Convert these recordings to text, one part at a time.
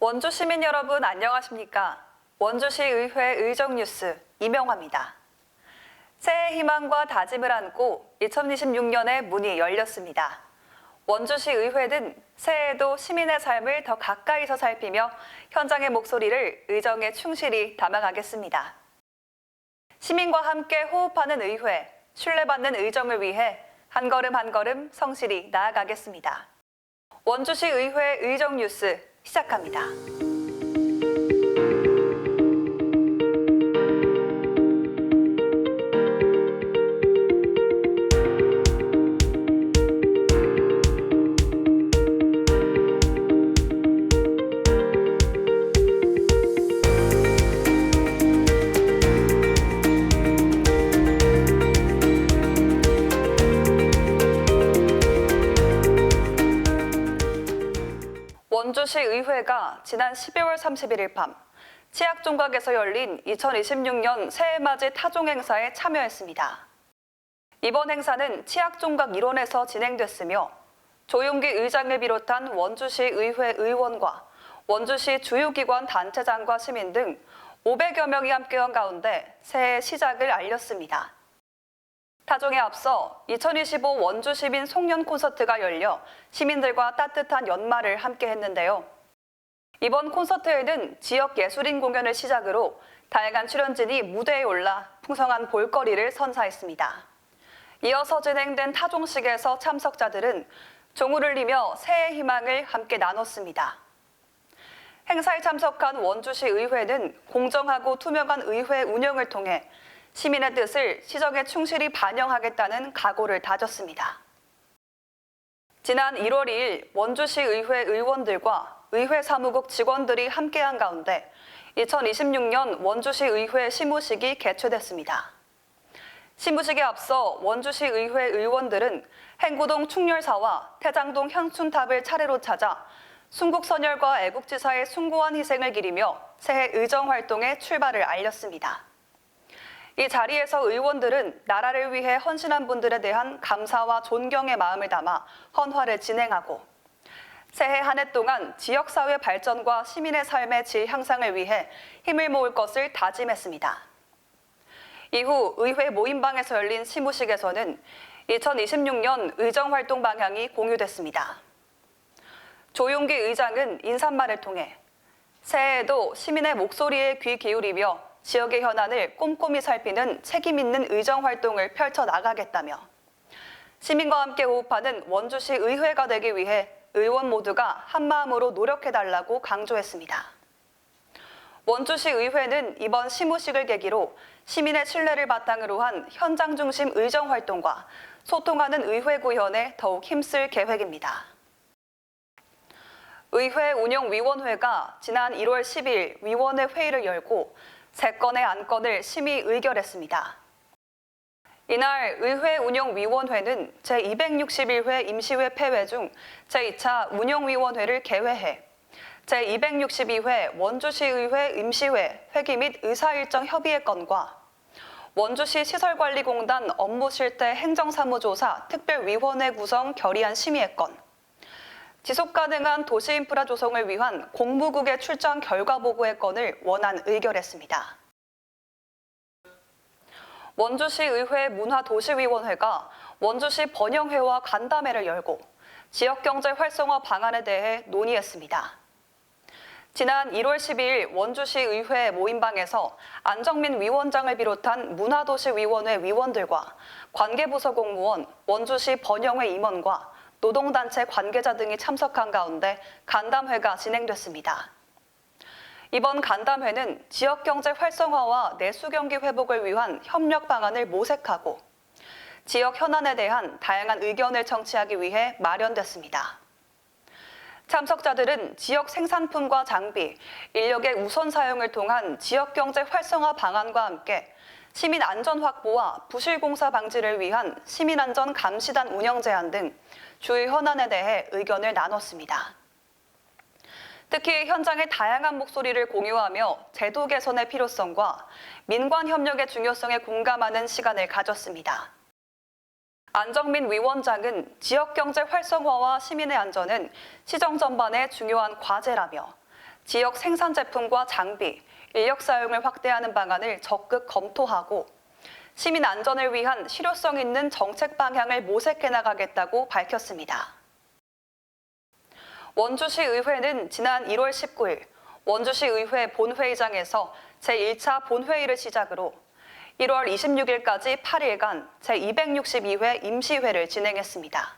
원주 시민 여러분 안녕하십니까? 원주시 의회 의정뉴스 이명화입니다. 새해 희망과 다짐을 안고 2026년의 문이 열렸습니다. 원주시 의회는 새해에도 시민의 삶을 더 가까이서 살피며 현장의 목소리를 의정에 충실히 담아가겠습니다. 시민과 함께 호흡하는 의회, 신뢰받는 의정을 위해 한 걸음 한 걸음 성실히 나아가겠습니다. 원주시 의회 의정뉴스 시작합니다. 원주시 의회가 지난 12월 31일 밤 치악종각에서 열린 2026년 새해맞이 타종 행사에 참여했습니다. 이번 행사는 치악종각 일원에서 진행됐으며 조용기 의장을 비롯한 원주시 의회 의원과 원주시 주요기관 단체장과 시민 등 500여 명이 함께한 가운데 새해 시작을 알렸습니다. 타종에 앞서 2025 원주시민 송년 콘서트가 열려 시민들과 따뜻한 연말을 함께 했는데요. 이번 콘서트에는 지역 예술인 공연을 시작으로 다양한 출연진이 무대에 올라 풍성한 볼거리를 선사했습니다. 이어서 진행된 타종식에서 참석자들은 종을 울리며 새해 희망을 함께 나눴습니다. 행사에 참석한 원주시 의회는 공정하고 투명한 의회 운영을 통해 시민의 뜻을 시정에 충실히 반영하겠다는 각오를 다졌습니다. 지난 1월 2일 원주시 의회 의원들과 의회 사무국 직원들이 함께한 가운데 2026년 원주시 의회 시무식이 개최됐습니다. 시무식에 앞서 원주시 의회 의원들은 행구동 충렬사와 태장동 향춘탑을 차례로 찾아 순국선열과 애국지사의 숭고한 희생을 기리며 새해 의정활동의 출발을 알렸습니다. 이 자리에서 의원들은 나라를 위해 헌신한 분들에 대한 감사와 존경의 마음을 담아 헌화를 진행하고 새해 한 해 동안 지역사회 발전과 시민의 삶의 질 향상을 위해 힘을 모을 것을 다짐했습니다. 이후 의회 모임방에서 열린 시무식에서는 2026년 의정활동 방향이 공유됐습니다. 조용기 의장은 인사말을 통해 새해에도 시민의 목소리에 귀 기울이며 지역의 현안을 꼼꼼히 살피는 책임 있는 의정활동을 펼쳐나가겠다며 시민과 함께 호흡하는 원주시 의회가 되기 위해 의원 모두가 한마음으로 노력해달라고 강조했습니다. 원주시 의회는 이번 시무식을 계기로 시민의 신뢰를 바탕으로 한 현장 중심 의정활동과 소통하는 의회 구현에 더욱 힘쓸 계획입니다. 의회 운영위원회가 지난 1월 10일 위원회 회의를 열고 3건의 안건을 심의 의결했습니다. 이날 의회 운영위원회는 제261회 임시회 폐회 중 제2차 운영위원회를 개회해 제262회 원주시의회 임시회 회기 및 의사일정 협의회 건과 원주시 시설관리공단 업무실태 행정사무조사 특별위원회 구성 결의안 심의회 건, 지속가능한 도시인프라 조성을 위한 공무국의 출장 결과보고의 건을 원안 의결했습니다. 원주시 의회 문화도시위원회가 원주시 번영회와 간담회를 열고 지역경제 활성화 방안에 대해 논의했습니다. 지난 1월 12일 원주시 의회 모임방에서 안정민 위원장을 비롯한 문화도시위원회 위원들과 관계부서 공무원, 원주시 번영회 임원과 노동단체 관계자 등이 참석한 가운데 간담회가 진행됐습니다. 이번 간담회는 지역경제 활성화와 내수경기 회복을 위한 협력 방안을 모색하고 지역 현안에 대한 다양한 의견을 청취하기 위해 마련됐습니다. 참석자들은 지역 생산품과 장비, 인력의 우선 사용을 통한 지역경제 활성화 방안과 함께 시민 안전 확보와 부실공사 방지를 위한 시민안전 감시단 운영 제한 등 주요 현안에 대해 의견을 나눴습니다. 특히 현장의 다양한 목소리를 공유하며 제도 개선의 필요성과 민관 협력의 중요성에 공감하는 시간을 가졌습니다. 안정민 위원장은 지역경제 활성화와 시민의 안전은 시정 전반의 중요한 과제라며 지역 생산 제품과 장비, 인력 사용을 확대하는 방안을 적극 검토하고 시민 안전을 위한 실효성 있는 정책 방향을 모색해 나가겠다고 밝혔습니다. 원주시 의회는 지난 1월 19일 원주시 의회 본회의장에서 제1차 본회의를 시작으로 1월 26일까지 8일간 제262회 임시회를 진행했습니다.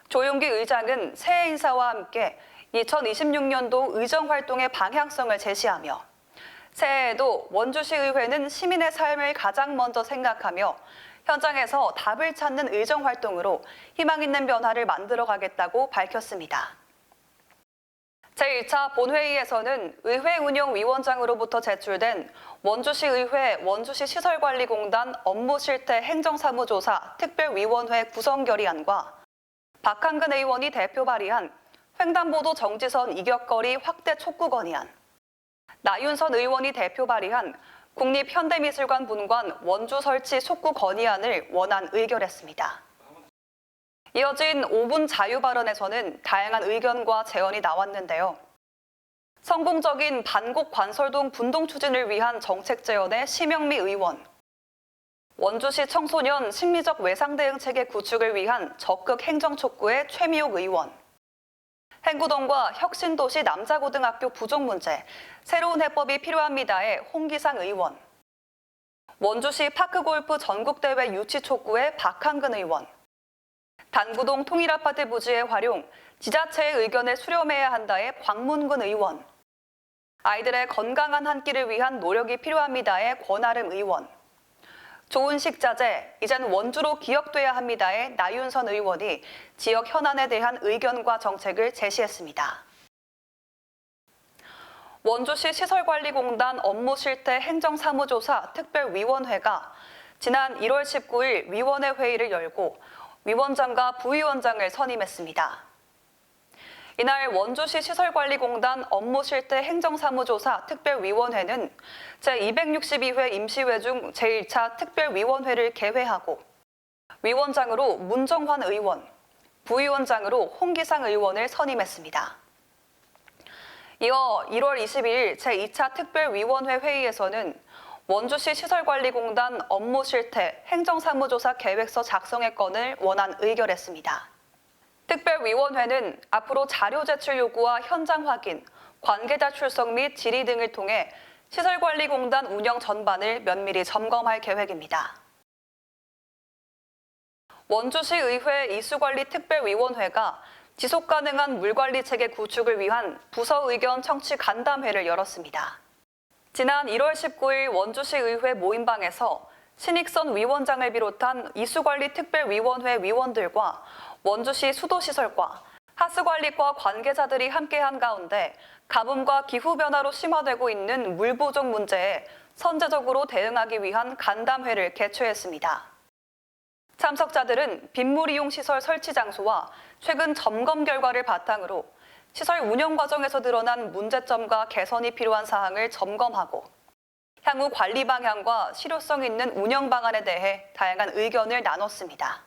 조용기 의장은 새해 인사와 함께 2026년도 의정활동의 방향성을 제시하며 새해에도 원주시 의회는 시민의 삶을 가장 먼저 생각하며 현장에서 답을 찾는 의정활동으로 희망 있는 변화를 만들어가겠다고 밝혔습니다. 제1차 본회의에서는 의회운영위원장으로부터 제출된 원주시의회 원주시시설관리공단 업무실태 행정사무조사 특별위원회 구성 결의안과 박한근 의원이 대표 발의한 횡단보도 정지선 이격거리 확대 촉구 건의안, 나윤선 의원이 대표 발의한 국립현대미술관 분관 원주 설치 촉구 건의안을 원안 의결했습니다. 이어진 5분 자유 발언에서는 다양한 의견과 제언이 나왔는데요. 성공적인 반곡 관설동 분동 추진을 위한 정책 제언의 심영미 의원, 원주시 청소년 심리적 외상 대응 체계 구축을 위한 적극 행정 촉구의 최미옥 의원, 행구동과 혁신도시 남자고등학교 부족 문제, 새로운 해법이 필요합니다의 홍기상 의원, 원주시 파크골프 전국대회 유치 촉구의 박한근 의원, 단구동 통일아파트 부지의 활용, 지자체의 의견을 수렴해야 한다의 광문근 의원, 아이들의 건강한 한 끼를 위한 노력이 필요합니다의 권아름 의원, 좋은 식자재, 이젠 원주로 기억돼야 합니다의 나윤선 의원이 지역 현안에 대한 의견과 정책을 제시했습니다. 원주시 시설관리공단 업무실태 행정사무조사 특별위원회가 지난 1월 19일 위원회 회의를 열고 위원장과 부위원장을 선임했습니다. 이날 원주시 시설관리공단 업무실태 행정사무조사 특별위원회는 제262회 임시회 중 제1차 특별위원회를 개회하고 위원장으로 문정환 의원, 부위원장으로 홍기상 의원을 선임했습니다. 이어 1월 22일 제2차 특별위원회 회의에서는 원주시 시설관리공단 업무실태 행정사무조사 계획서 작성의 건을 원안 의결했습니다. 특별위원회는 앞으로 자료 제출 요구와 현장 확인, 관계자 출석 및 질의 등을 통해 시설관리공단 운영 전반을 면밀히 점검할 계획입니다. 원주시 의회 이수관리 특별위원회가 지속가능한 물관리 체계 구축을 위한 부서 의견 청취 간담회를 열었습니다. 지난 1월 19일 원주시 의회 모임방에서 신익선 위원장을 비롯한 이수관리 특별위원회 위원들과 원주시 수도시설과 하수관리과 관계자들이 함께한 가운데 가뭄과 기후변화로 심화되고 있는 물 부족 문제에 선제적으로 대응하기 위한 간담회를 개최했습니다. 참석자들은 빗물 이용 시설 설치 장소와 최근 점검 결과를 바탕으로 시설 운영 과정에서 드러난 문제점과 개선이 필요한 사항을 점검하고 향후 관리 방향과 실효성 있는 운영 방안에 대해 다양한 의견을 나눴습니다.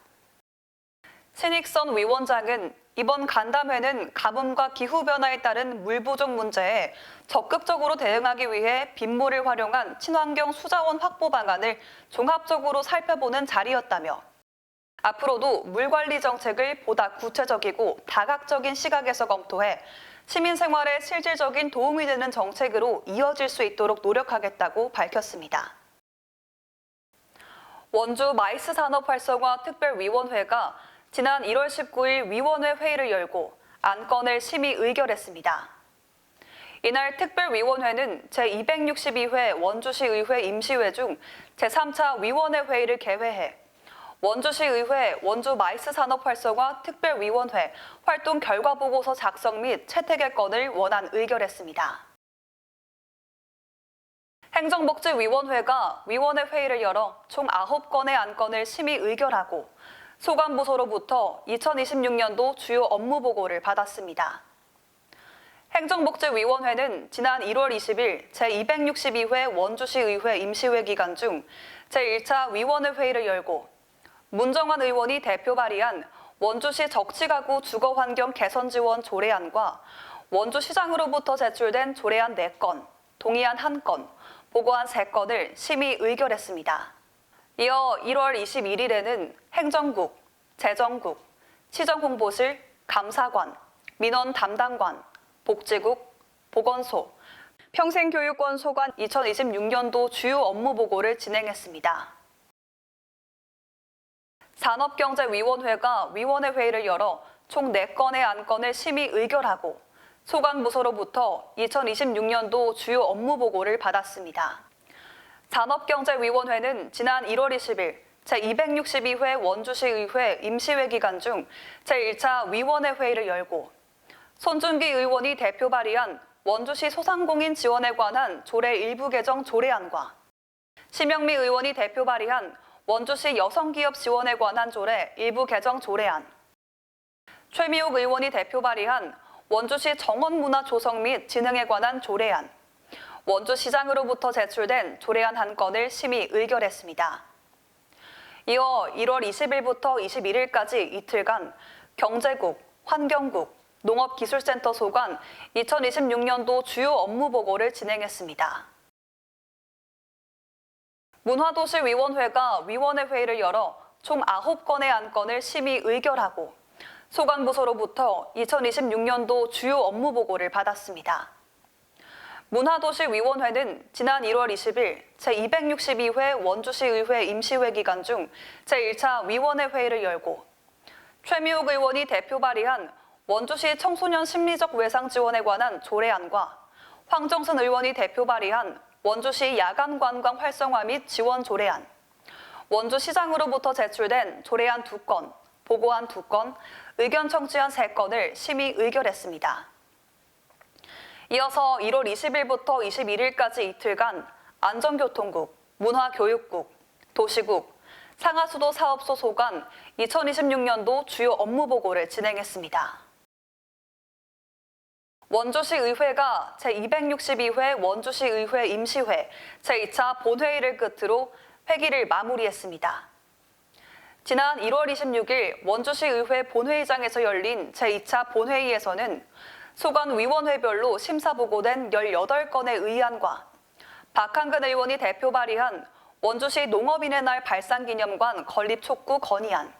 신익선 위원장은 이번 간담회는 가뭄과 기후변화에 따른 물 부족 문제에 적극적으로 대응하기 위해 빗물을 활용한 친환경 수자원 확보 방안을 종합적으로 살펴보는 자리였다며 앞으로도 물관리 정책을 보다 구체적이고 다각적인 시각에서 검토해 시민 생활에 실질적인 도움이 되는 정책으로 이어질 수 있도록 노력하겠다고 밝혔습니다. 원주 마이스 산업활성화 특별위원회가 지난 1월 19일 위원회 회의를 열고 안건을 심의 의결했습니다. 이날 특별위원회는 제262회 원주시 의회 임시회 중 제3차 위원회 회의를 개회해 원주시 의회 원주 마이스 산업활성화 특별위원회 활동 결과 보고서 작성 및 채택의 건을 원안 의결했습니다. 행정복지위원회가 위원회 회의를 열어 총 9건의 안건을 심의 의결하고 소관부서로부터 2026년도 주요 업무 보고를 받았습니다. 행정복지위원회는 지난 1월 20일 제262회 원주시 의회 임시회 기간 중 제1차 위원회 회의를 열고 문정환 의원이 대표 발의한 원주시 적치가구 주거환경 개선 지원 조례안과 원주시장으로부터 제출된 조례안 4건, 동의안 1건, 보고안 3건을 심의 의결했습니다. 이어 1월 21일에는 행정국, 재정국, 시정홍보실, 감사관, 민원 담당관, 복지국, 보건소, 평생교육권 소관 2026년도 주요 업무 보고를 진행했습니다. 산업경제위원회가 위원회 회의를 열어 총 4건의 안건을 심의 의결하고 소관부서로부터 2026년도 주요 업무 보고를 받았습니다. 산업경제위원회는 지난 1월 20일 제262회 원주시의회 임시회 기간 중 제1차 위원회 회의를 열고 손준기 의원이 대표 발의한 원주시 소상공인 지원에 관한 조례 일부 개정 조례안과 심영미 의원이 대표 발의한 원주시 여성기업 지원에 관한 조례 일부 개정 조례안, 최미옥 의원이 대표 발의한 원주시 정원문화 조성 및 진흥에 관한 조례안, 원주시장으로부터 제출된 조례안 1건을 심의 의결했습니다. 이어 1월 20일부터 21일까지 이틀간 경제국, 환경국, 농업기술센터 소관 2026년도 주요 업무 보고를 진행했습니다. 문화도시위원회가 위원회 회의를 열어 총 9건의 안건을 심의 의결하고 소관부서로부터 2026년도 주요 업무 보고를 받았습니다. 문화도시위원회는 지난 1월 20일 제262회 원주시의회 임시회 기간 중 제1차 위원회 회의를 열고 최미옥 의원이 대표 발의한 원주시 청소년 심리적 외상 지원에 관한 조례안과 황정순 의원이 대표 발의한 원주시 야간 관광 활성화 및 지원 조례안, 원주시장으로부터 제출된 조례안 2건, 보고안 2건, 의견 청취안 3건을 심의 의결했습니다. 이어서 1월 20일부터 21일까지 이틀간 안전교통국, 문화교육국, 도시국, 상하수도 사업소 소관 2026년도 주요 업무 보고를 진행했습니다. 원주시의회가 제262회 원주시의회 임시회 제2차 본회의를 끝으로 회기를 마무리했습니다. 지난 1월 26일 원주시의회 본회의장에서 열린 제2차 본회의에서는 소관위원회별로 심사보고된 18건의 의안과 박한근 의원이 대표 발의한 원주시 농업인의 날 발상기념관 건립 촉구 건의안,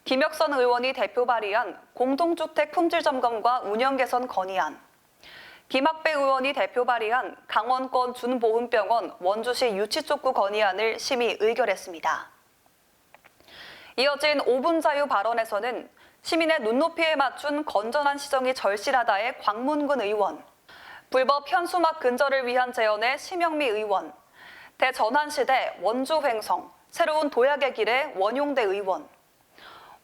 김혁선 의원이 대표 발의한 공동주택 품질점검과 운영 개선 건의안, 김학배 의원이 대표 발의한 강원권 준보훈병원 원주시 유치 촉구 건의안을 심의 의결했습니다. 이어진 5분 자유 발언에서는 시민의 눈높이에 맞춘 건전한 시정이 절실하다의 광문근 의원, 불법 현수막 근절을 위한 제언의 심영미 의원, 대전환시대 원주 횡성, 새로운 도약의 길의 원용대 의원,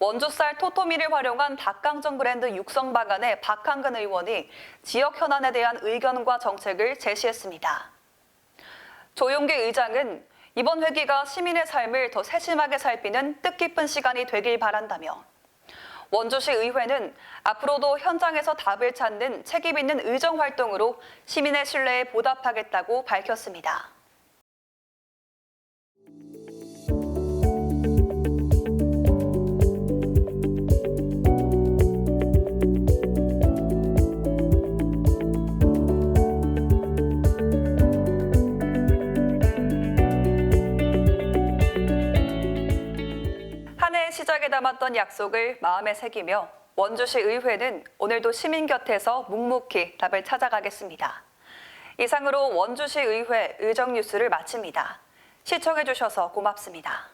원주쌀 토토미를 활용한 닭강정 브랜드 육성 방안의 박한근 의원이 지역 현안에 대한 의견과 정책을 제시했습니다. 조용기 의장은 이번 회기가 시민의 삶을 더 세심하게 살피는 뜻깊은 시간이 되길 바란다며 원주시 의회는 앞으로도 현장에서 답을 찾는 책임 있는 의정 활동으로 시민의 신뢰에 보답하겠다고 밝혔습니다. 한 해의 시작에 담았던 약속을 마음에 새기며 원주시 의회는 오늘도 시민 곁에서 묵묵히 답을 찾아가겠습니다. 이상으로 원주시 의회 의정 뉴스를 마칩니다. 시청해주셔서 고맙습니다.